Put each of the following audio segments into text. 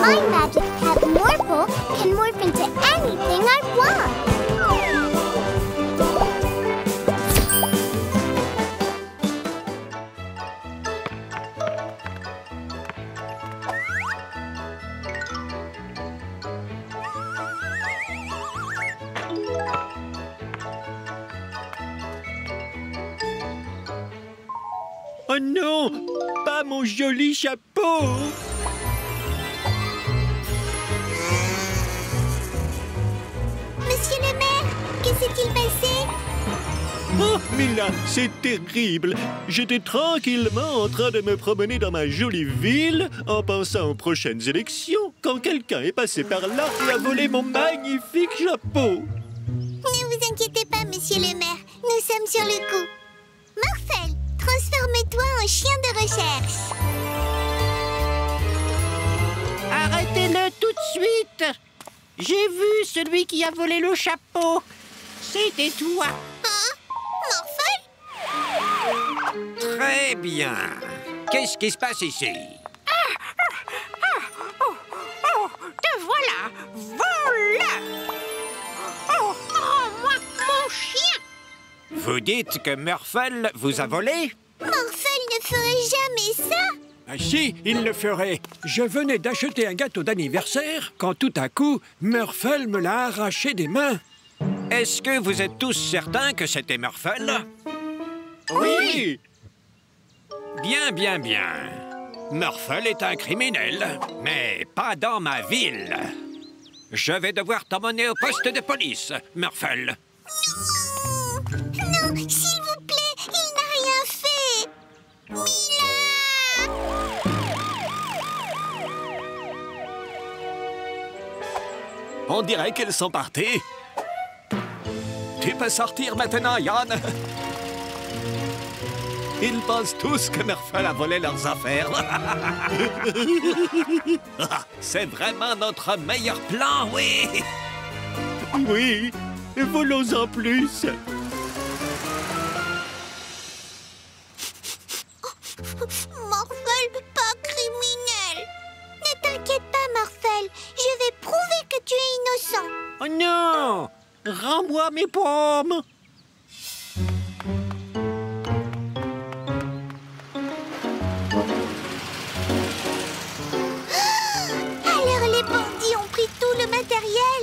My magic pet Morphle can morph into anything I want. Oh non! Pas mon joli chapeau! Monsieur le maire, que s'est-il passé? Oh, Mila, c'est terrible! J'étais tranquillement en train de me promener dans ma jolie ville en pensant aux prochaines élections quand quelqu'un est passé par là et a volé mon magnifique chapeau! Ne vous inquiétez pas, monsieur le maire. Nous sommes sur le coup. Morphle, transforme-toi en chien de recherche. Arrêtez-le tout de suite! J'ai vu celui qui a volé le chapeau. C'était toi. Hein? Morphle? Très bien. Qu'est-ce qui se passe ici? Te voilà! Voilà! Oh, rends-moi mon chien! Vous dites que Morphle vous a volé? Morphle ne ferait jamais ça. Ah si, il le ferait. Je venais d'acheter un gâteau d'anniversaire quand tout à coup, Morphle me l'a arraché des mains. Est-ce que vous êtes tous certains que c'était Morphle? Oui! Bien, bien, bien. Morphle est un criminel, mais pas dans ma ville. Je vais devoir t'emmener au poste de police, Morphle. Non, s'il vous plaît, il n'a rien fait. Mila! On dirait qu'elles sont parties. Tu peux sortir maintenant, Yann. Ils pensent tous que Morphle a volé leurs affaires. C'est vraiment notre meilleur plan, oui. Oui, volons-en plus! Morphle, pas criminel. Ne t'inquiète pas, Morphle. Je vais prouver que tu es innocent. Oh non! Rends-moi mes pommes! Alors les bandits ont pris tout le matériel.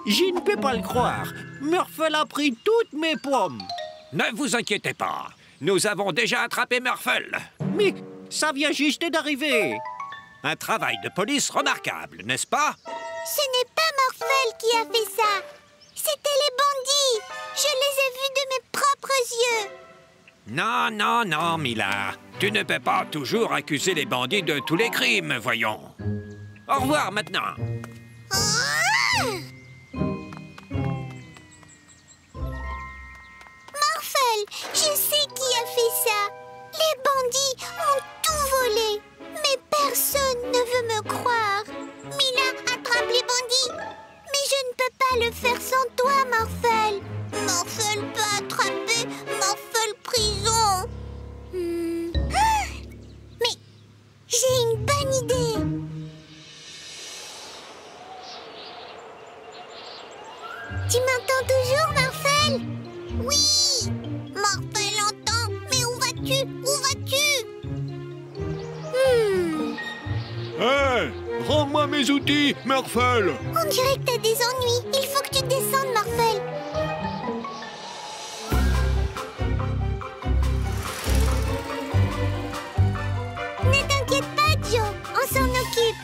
Je ne peux pas le croire. Morphle a pris toutes mes pommes. Ne vous inquiétez pas. Nous avons déjà attrapé Morphle. Mais ça vient juste d'arriver. Un travail de police remarquable, n'est-ce pas? Ce n'est pas Morphle qui a fait ça. C'était les bandits. Je les ai vus de mes propres yeux. Non, non, non, Mila. Tu ne peux pas toujours accuser les bandits de tous les crimes, voyons. Au revoir maintenant. Ah! Morphle, je sais qui a fait ça. Les bandits ont tout volé. Mais personne ne veut me croire. Mila, attrape les bandits. Mais je ne peux pas le faire sans toi, Morphle. Morphle peut attraper Morphle prison. Ah! Mais j'ai une bonne idée. Tu m'entends toujours, Morphle? Oui. Morphle entend. Mais où vas-tu? Où vas-tu? Hé! Rends-moi mes outils, Morphle! On dirait que t'as des ennuis. Il faut que tu descendes, Morphle. Ne t'inquiète pas, Joe. On s'en occupe.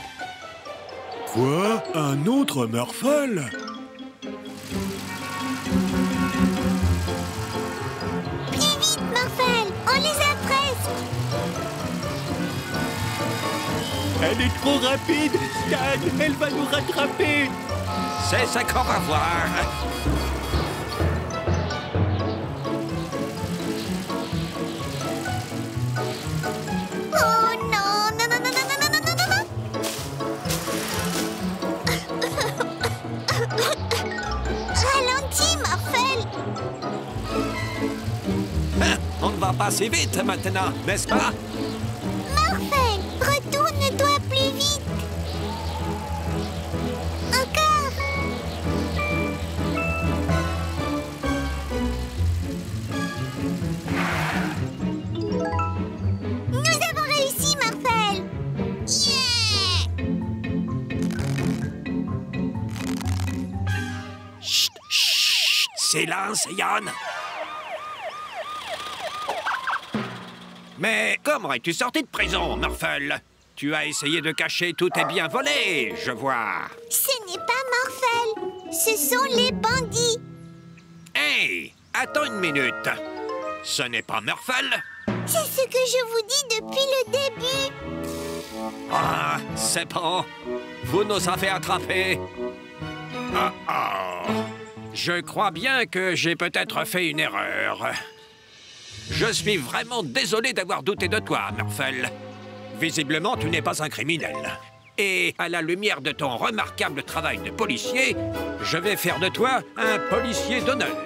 Quoi? Un autre Morphle? Plus vite, Morphle. On les a presque. Elle est trop rapide! Stan, elle va nous rattraper! C'est ça qu'on va voir. Oh non, non, non, non, non, non, non, non, non. Ralentis, Morphle. On ne va pas si vite maintenant, n'est-ce pas? Morphle, Silence, Yann. Mais comment es-tu sorti de prison, Morphle? Tu as essayé de cacher tous tes biens volés, je vois. Ce n'est pas Morphle, ce sont les bandits. Hey, attends une minute. Ce n'est pas Morphle? C'est ce que je vous dis depuis le début. Ah, c'est bon. Vous nous avez attrapés. Je crois bien que j'ai peut-être fait une erreur. Je suis vraiment désolé d'avoir douté de toi, Morphle. Visiblement, tu n'es pas un criminel. Et à la lumière de ton remarquable travail de policier, je vais faire de toi un policier d'honneur.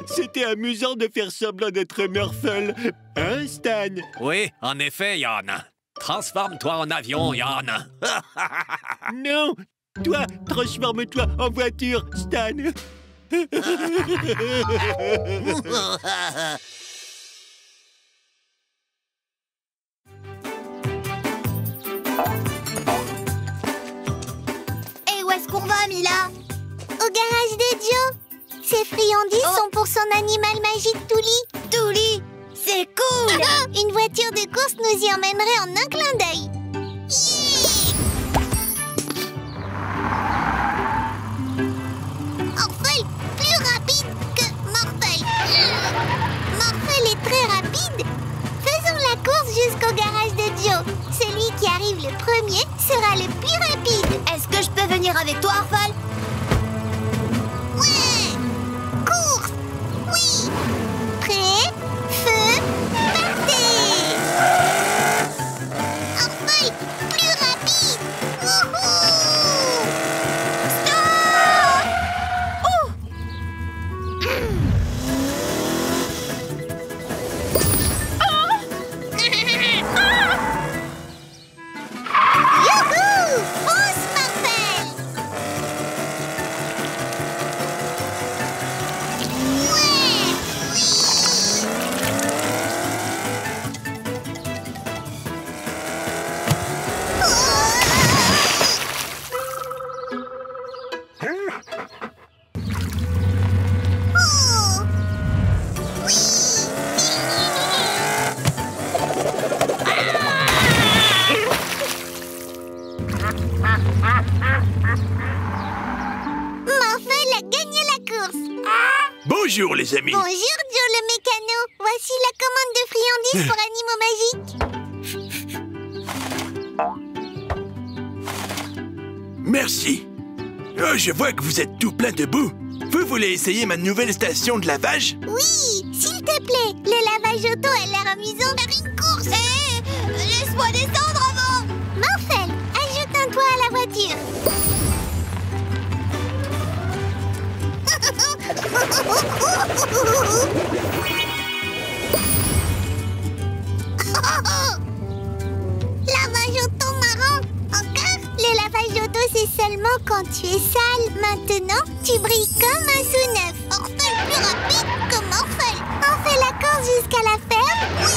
C'était amusant de faire semblant d'être Morphle. Hein, Stan? Oui, en effet, Yann. Transforme-toi en avion, Yann. Non! Toi, transforme-toi en voiture, Stan! Et où est-ce qu'on va, Mila? Au garage de Joe. Ces friandises sont pour son animal magique, Touli. Touli, c'est cool. Une voiture de course nous y emmènerait en un clin d'œil. Morphle, plus rapide que Morphle. Morphle est très rapide. Faisons la course jusqu'au garage de Joe. Celui qui arrive le premier sera le plus rapide. Est-ce que je peux venir avec toi, Morphle? Ouais! Course! Oui! Prêt? Feu! Partez! Morphle, plus rapide! Wouhou! Stop! Oh! Youhou! Fonce, Morphle! Ouais! Oui! Oh! Oui! Morphle a gagné la course. Bonjour les amis. Bonjour Joe le mécano. Voici la commande de friandises pour animaux magiques. Merci. Oh, je vois que vous êtes tout plein de boue. Vous voulez essayer ma nouvelle station de lavage? Oui, s'il te plaît. Le lavage auto a l'air amusant. Faire une course. Laisse-moi descendre avant. Morphle, ajoute un toit à la voiture. Lavage auto marrant. Encore? Le lavage auto, c'est seulement quand tu es sale. Maintenant, tu brilles comme un sous neuf. Morphle plus rapide que Morphle. On fait la course jusqu'à la ferme? Oui!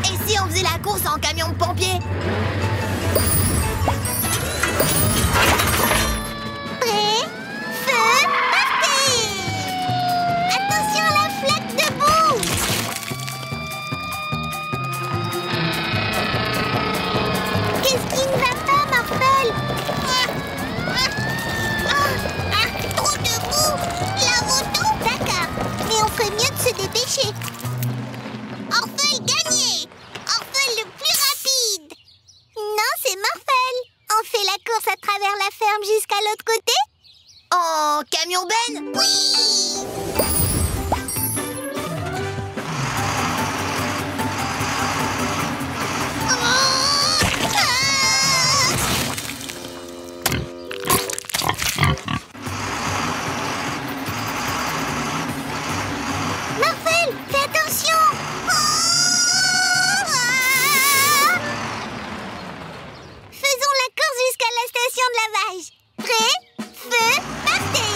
Et si on faisait la course en camion de pompier? Prêt? Feu? Partez! Attention à la flaque de boue! Qu'est-ce qui ne va pas, Morphle? Trop de boue! La moto? D'accord, mais on ferait mieux de se dépêcher. Morphle gagné! Morphle le plus rapide! Non, c'est Morphle! On fait la course à travers la ferme jusqu'à l'autre côté? En camion Ben? Oui! Morphle, fais attention! Faisons la course jusqu'à la station de lavage. Prêt? Feu? Partez!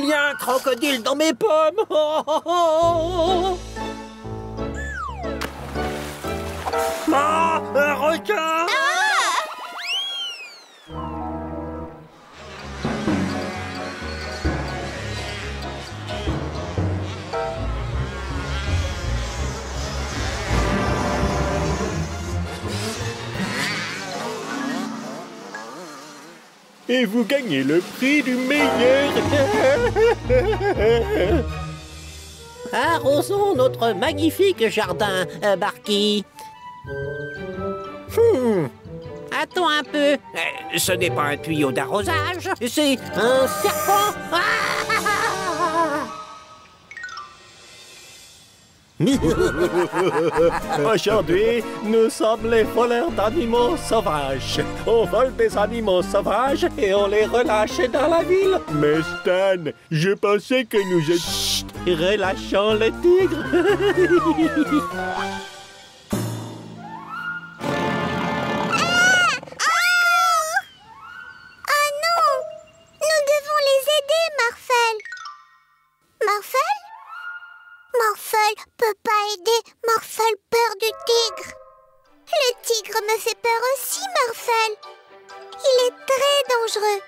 Il y a un crocodile dans mes pommes. Oh, oh, oh. Ah, un requin. Et vous gagnez le prix du meilleur. Arrosons notre magnifique jardin, Barky. Attends un peu. Ce n'est pas un tuyau d'arrosage, c'est un serpent. Aujourd'hui, nous sommes les voleurs d'animaux sauvages. On vole des animaux sauvages et on les relâche dans la ville. Mais Stan, je pensais que nous étions... Chut, relâchons le tigre. Oh non! Nous devons les aider, Morphel. Morphel? Morphel peut pas aider. Morphel peur du tigre. Le tigre me fait peur aussi, Morphel. Il est très dangereux.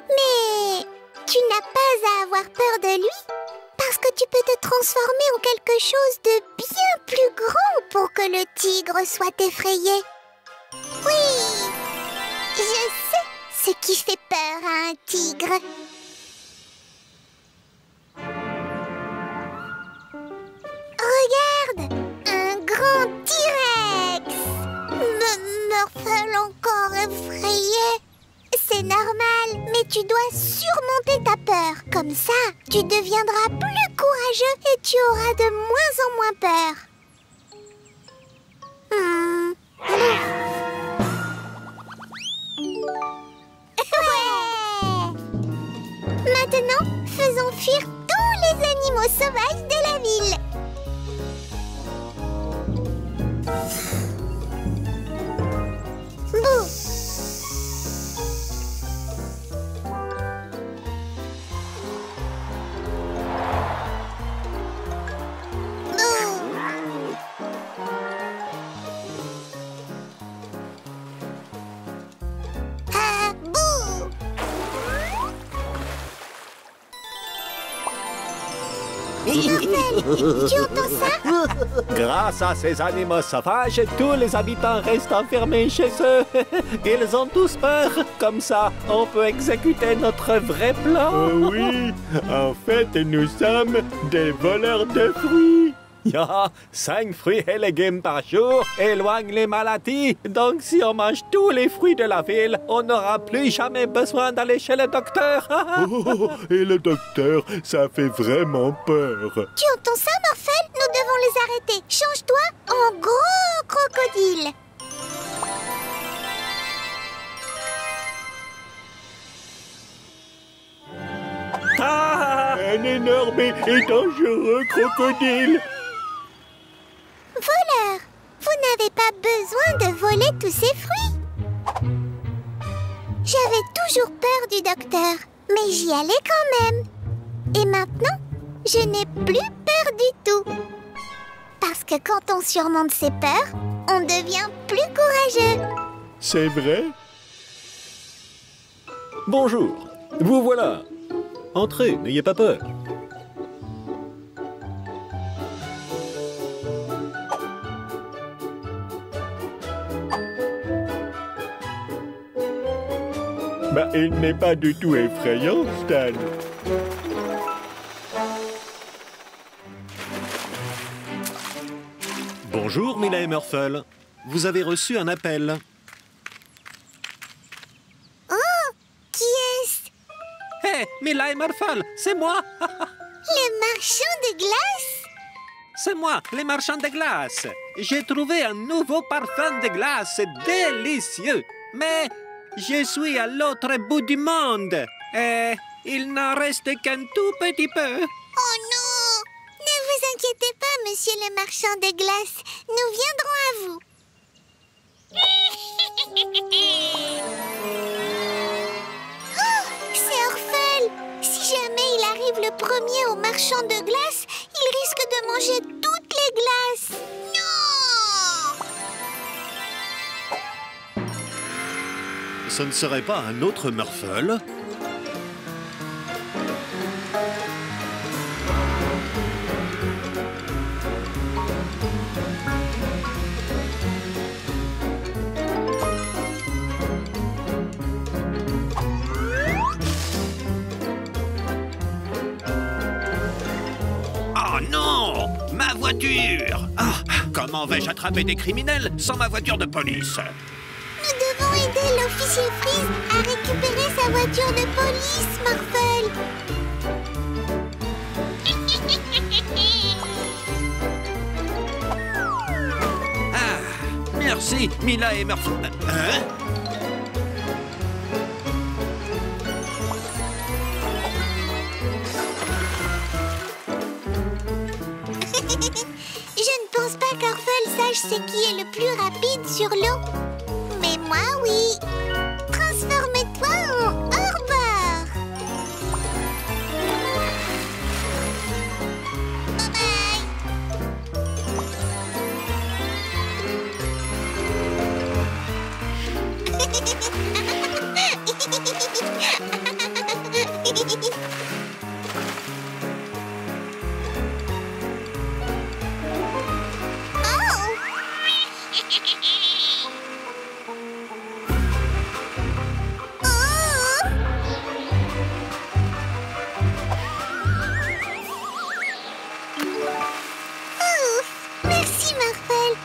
Mais tu n'as pas à avoir peur de lui, parce que tu peux te transformer en quelque chose de bien plus grand pour que le tigre soit effrayé. Oui, je sais ce qui fait peur à un tigre. Regarde, un grand T-Rex. Morphel encore effrayé. C'est normal, mais tu dois surmonter ta peur. Comme ça, tu deviendras plus courageux et tu auras de moins en moins peur. Ouais. Maintenant, faisons fuir tous les animaux sauvages de la ville. Bouh. Tu entends ça? Grâce à ces animaux sauvages, tous les habitants restent enfermés chez eux. Ils ont tous peur. Comme ça, on peut exécuter notre vrai plan. Oui, en fait, nous sommes des voleurs de fruits. 5 fruits et légumes par jour éloignent les maladies. Donc, si on mange tous les fruits de la ville, on n'aura plus jamais besoin d'aller chez le docteur. Et le docteur, ça fait vraiment peur. Tu entends ça, Morphel? Nous devons les arrêter. Change-toi en gros crocodile. Un énorme et dangereux crocodile. Voleur, vous n'avez pas besoin de voler tous ces fruits. J'avais toujours peur du docteur, mais j'y allais quand même. Et maintenant, je n'ai plus peur du tout. Parce que quand on surmonte ses peurs, on devient plus courageux. C'est vrai? Bonjour, vous voilà. Entrez, n'ayez pas peur. Bah, il n'est pas du tout effrayant, Stan. Bonjour, Mila et Morphel. Vous avez reçu un appel. Oh, qui est-ce? Hé, Mila et Morphel, c'est moi. Le marchand de glace? C'est moi, les marchands de glace. J'ai trouvé un nouveau parfum de glace délicieux. Mais je suis à l'autre bout du monde. Et il n'en reste qu'un tout petit peu. Oh non! Ne vous inquiétez pas, monsieur le marchand de glace. Nous viendrons à vous. Oh, c'est Orphel. Si jamais le premier au marchand de glace, il risque de manger toutes les glaces. Non! Ce ne serait pas un autre Murphle? Oh non! Ma voiture! Ah, comment vais-je attraper des criminels sans ma voiture de police? Nous devons aider l'officier Freeze à récupérer sa voiture de police, Morphle. Ah, merci, Mila et Murphy. Hein? Je ne pense pas qu'Orphle sache c'est qui est le plus rapide sur l'eau. Mais moi, oui. Transforme-toi en hors-bord. Bye-bye. Merci, Morphle.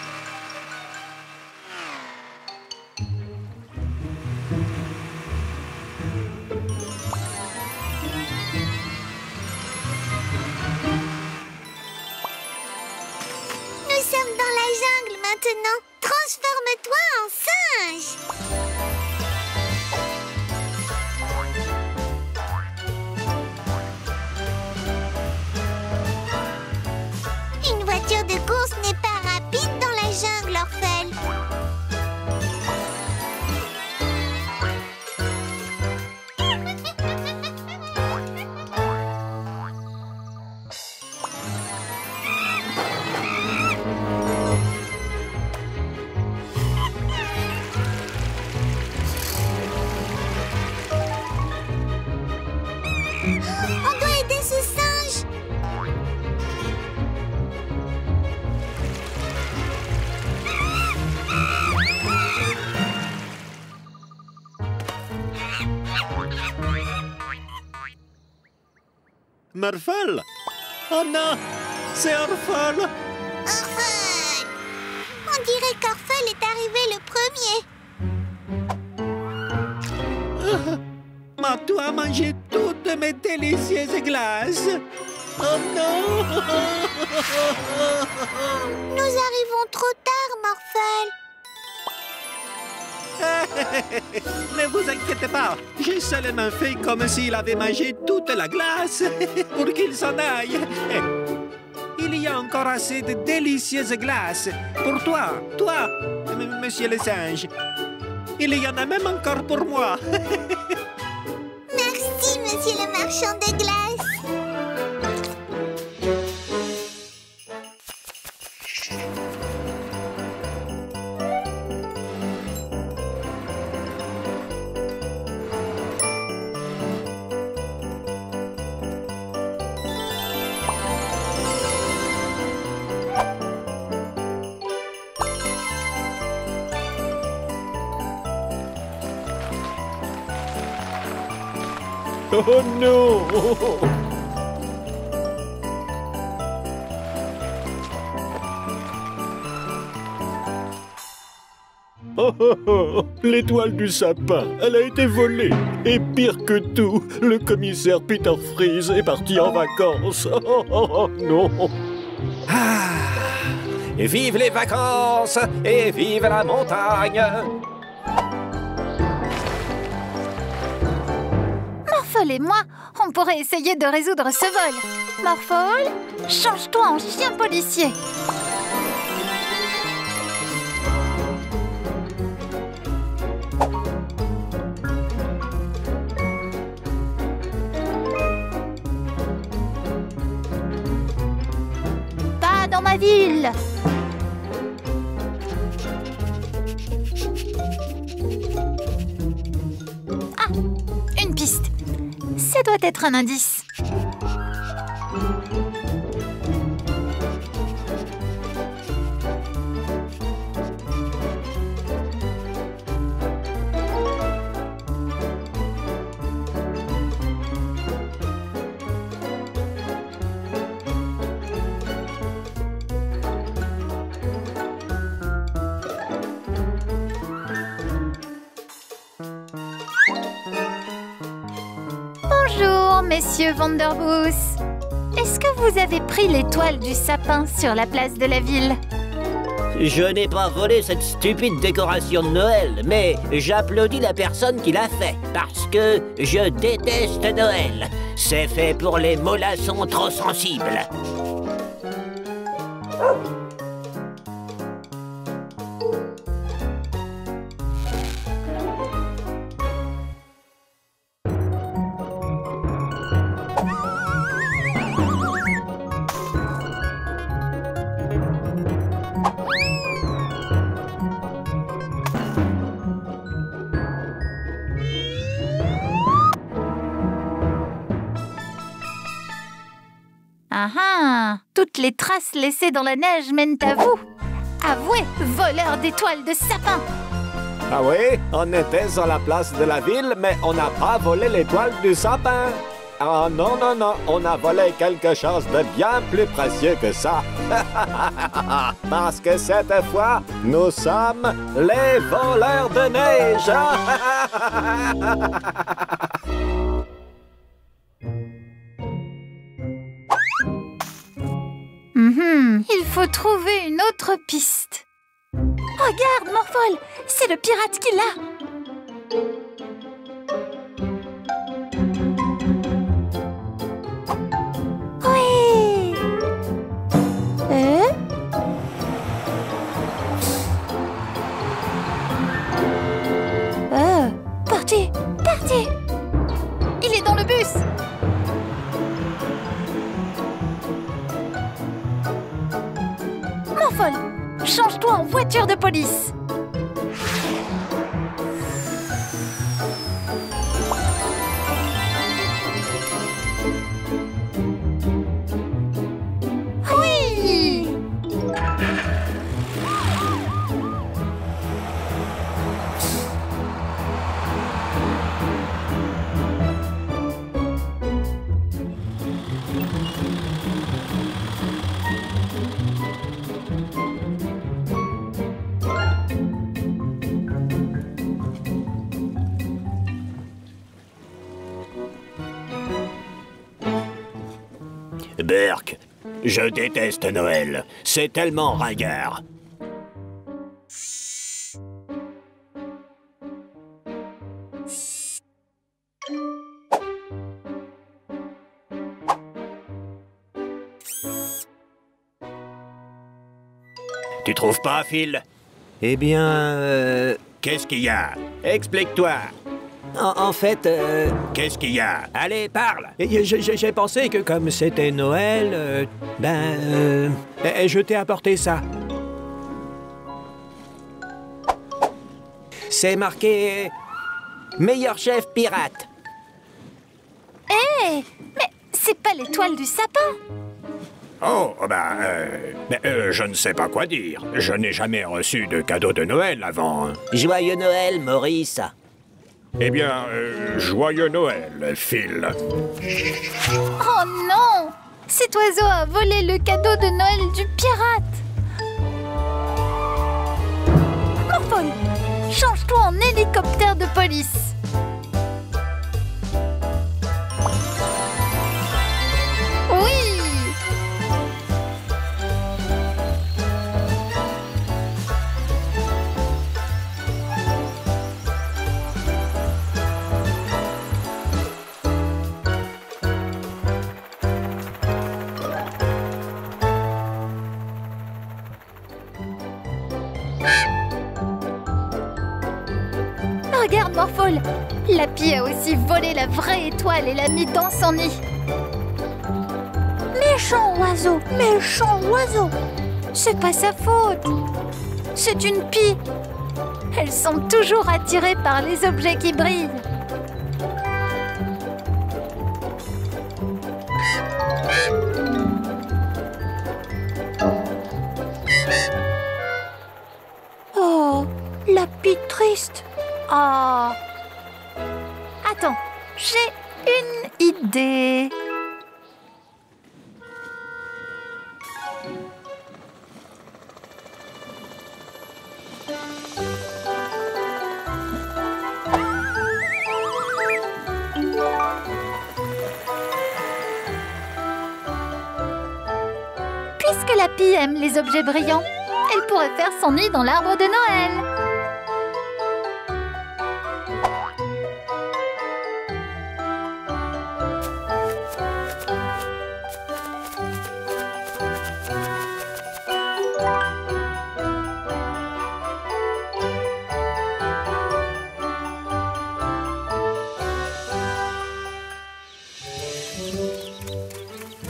Nous sommes dans la jungle maintenant. Transforme-toi en singe. Une voiture de course n'est pas rapide dans la jungle, Orphle. On doit aider ce singe. Murphle? Oh non! C'est Orphle! Orphle! On dirait qu'Orphle est arrivé le premier. Tu as mangé toutes mes délicieuses glaces. Oh non! Nous arrivons trop tard, Morphle. Ne vous inquiétez pas, j'ai seulement fait comme s'il avait mangé toute la glace pour qu'il s'en aille. Il y a encore assez de délicieuses glaces pour toi, monsieur le singe. Il y en a même encore pour moi. Merci, monsieur le marchand de glace. Oh non! Oh, oh, oh. L'étoile du sapin, elle a été volée. Et pire que tout, le commissaire Peter Freeze est parti en vacances. Oh, oh, oh, non! Ah! Et vive les vacances et vive la montagne! Morphle et moi, on pourrait essayer de résoudre ce vol. Morphle, change-toi en chien policier. vol. Ah, une piste. Ça doit être un indice. Bonjour, messieurs Vanderbos. Est-ce que vous avez pris l'étoile du sapin sur la place de la ville? Je n'ai pas volé cette stupide décoration de Noël, mais j'applaudis la personne qui l'a fait, parce que je déteste Noël. C'est fait pour les mollassons trop sensibles. Ah ah! Toutes les traces laissées dans la neige mènent à vous. Avouez, voleur d'étoiles de sapin! Ah oui, on était sur la place de la ville, mais on n'a pas volé l'étoile du sapin. Ah non, non, non, on a volé quelque chose de bien plus précieux que ça. Parce que cette fois, nous sommes les voleurs de neige. Il faut trouver une autre piste. Regarde, Morphol, c'est le pirate qui l'a. Oui. Parti, parti. Il est dans le bus. Morphol, change-toi en voiture de police. Oui. Burk, je déteste Noël. C'est tellement ringard. Tu trouves pas, Phil? Eh bien, Qu'est-ce qu'il y a? Explique-toi. en fait, Qu'est-ce qu'il y a? Allez, parle! j'ai pensé que comme c'était Noël, je t'ai apporté ça. C'est marqué meilleur chef pirate. Hé, mais c'est pas l'étoile du sapin. Oh, je ne sais pas quoi dire. Je n'ai jamais reçu de cadeau de Noël avant. Joyeux Noël, Maurice. Eh bien, joyeux Noël, Phil. Oh non! Cet oiseau a volé le cadeau de Noël du pirate. Morphol, change-toi en hélicoptère de police. Oui! Regarde, Morphol, Lappy a aussi volé la vraie étoile et l'a mis dans son nid. Méchant oiseau, méchant oiseau. C'est pas sa faute. C'est une pie. Elles sont toujours attirées par les objets qui brillent. Oh, la pie triste. Oh. Attends, j'ai une idée. Puisque la pie aime les objets brillants, elle pourrait faire son nid dans l'arbre de Noël.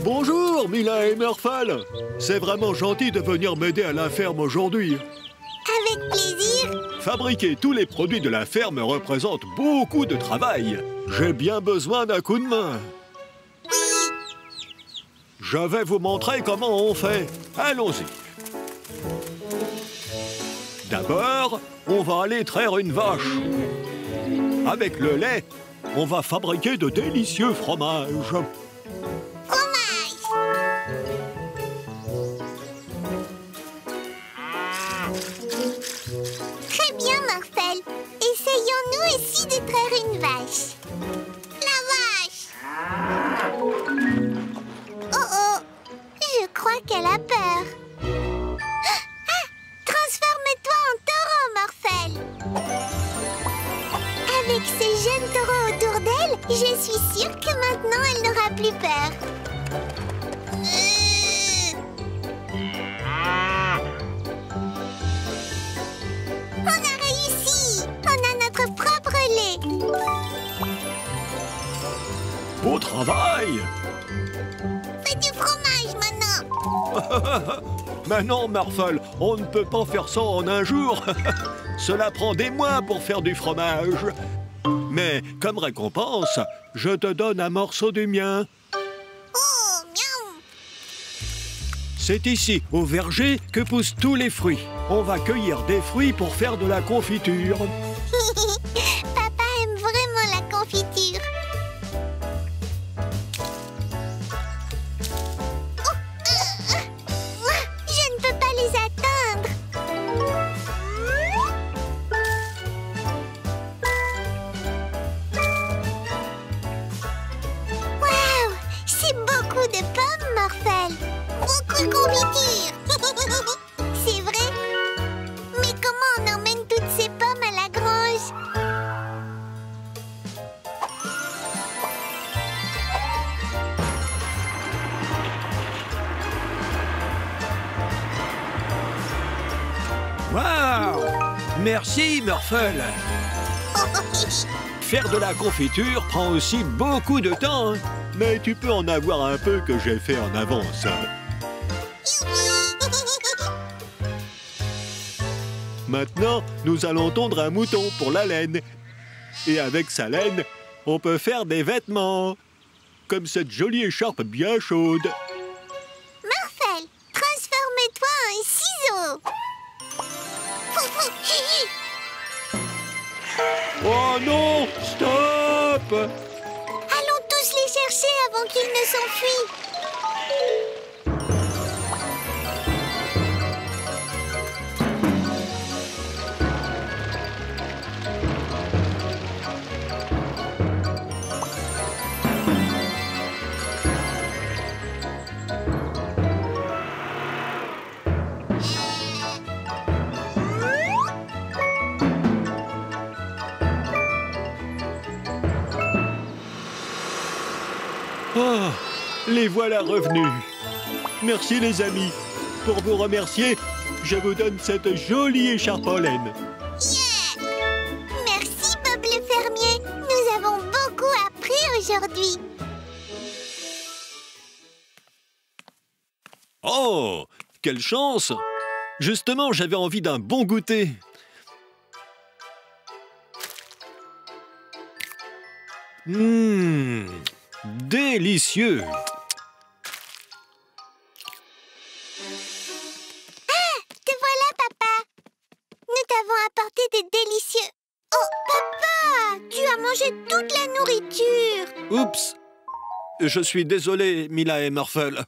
Bonjour, Mila et Murphle. C'est vraiment gentil de venir m'aider à la ferme aujourd'hui. Avec plaisir. Fabriquer tous les produits de la ferme représente beaucoup de travail. J'ai bien besoin d'un coup de main. Je vais vous montrer comment on fait. Allons-y. D'abord, on va aller traire une vache. Avec le lait, on va fabriquer de délicieux fromages. Très bien, Murphle. Essayons-nous aussi de traire une vache. La vache! Oh oh! Je crois qu'elle a peur. Ah! Transforme-toi en taureau, Murphle. Avec ces jeunes taureaux autour d'elle, je suis sûre que maintenant elle n'aura plus peur. On a réussi! On a notre propre lait! Beau travail! Fais du fromage maintenant! Maintenant, Murphle, on ne peut pas faire ça en un jour. Cela prend des mois pour faire du fromage. Mais comme récompense, je te donne un morceau du mien. Oh, miaou! C'est ici, au verger, que poussent tous les fruits. On va cueillir des fruits pour faire de la confiture. Papa aime vraiment la confiture. Je ne peux pas les atteindre. Waouh! C'est beaucoup de pommes, Murphle. Beaucoup de confiture. C'est vrai? Mais comment on emmène toutes ces pommes à la grange? Waouh! Merci, Murphle. Faire de la confiture prend aussi beaucoup de temps. Hein. Mais tu peux en avoir un peu que j'ai fait en avance. Maintenant, nous allons tondre un mouton pour la laine. Et avec sa laine, on peut faire des vêtements. Comme cette jolie écharpe bien chaude. Murphle, transforme-toi en ciseau. Oh non! Stop! Allons tous les chercher avant qu'ils ne s'enfuient. Oh, les voilà revenus. Merci les amis. Pour vous remercier, je vous donne cette jolie écharpe en laine. Yeah! Merci, Bob le fermier. Nous avons beaucoup appris aujourd'hui. Oh, quelle chance! Justement, j'avais envie d'un bon goûter. Délicieux! Te voilà, papa. Nous t'avons apporté des délicieux... Oh, papa! Tu as mangé toute la nourriture. Oups! Je suis désolé, Mila et Morphle.